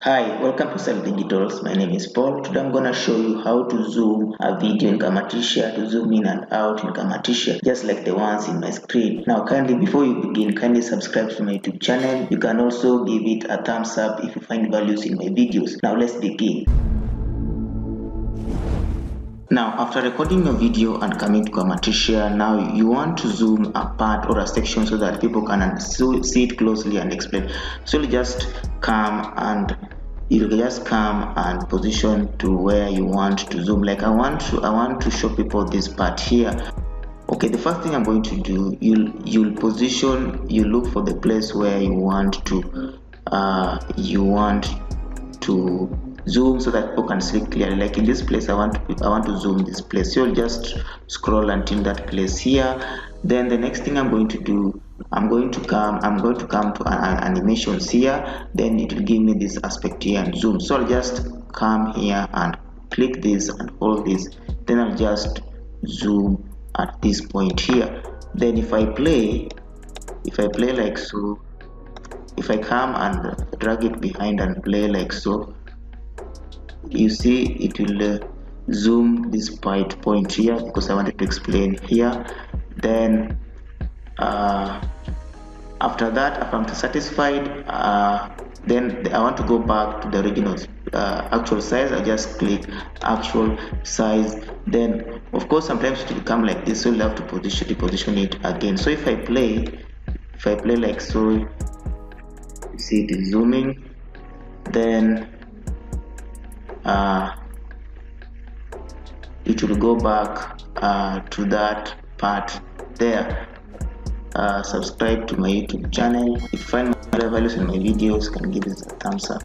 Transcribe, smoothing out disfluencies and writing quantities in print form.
Hi, welcome to Self Digitals. My name is Paul. Today I'm gonna show you how to zoom a video in Camtasia, to zoom in and out in Camtasia, just like the ones in my screen. Now, kindly before you begin, kindly subscribe to my YouTube channel. You can also give it a thumbs up if you find values in my videos. Now let's begin. Now, after recording your video and coming to Camtasia, now you want to zoom a part or a section so that people can see it closely and explain. So you just come and position to where you want to zoom. Like I want to show people this part here. Okay, the first thing I'm going to do, you'll look for the place where you want to zoom so that people can see clearly. Like in this place, I want to zoom this place. So you'll just scroll until that place here. Then the next thing I'm going to do, I'm going to come to animations here. Then it will give me this aspect here and zoom. So I'll just come here and click this and hold this. Then I'll just zoom at this point here. Then if I play like so, if I come and drag it behind and play like so, you see it will zoom this point here because I wanted to explain here. Then after that, if I'm satisfied, then I want to go back to the original actual size. I just click actual size. Then of course sometimes it will come like this, so you'll have to position it again. So if I play like so, you see it is zooming. Then it will go back to that part there. Subscribe to my YouTube channel. If you find values in my videos, can give it a thumbs up.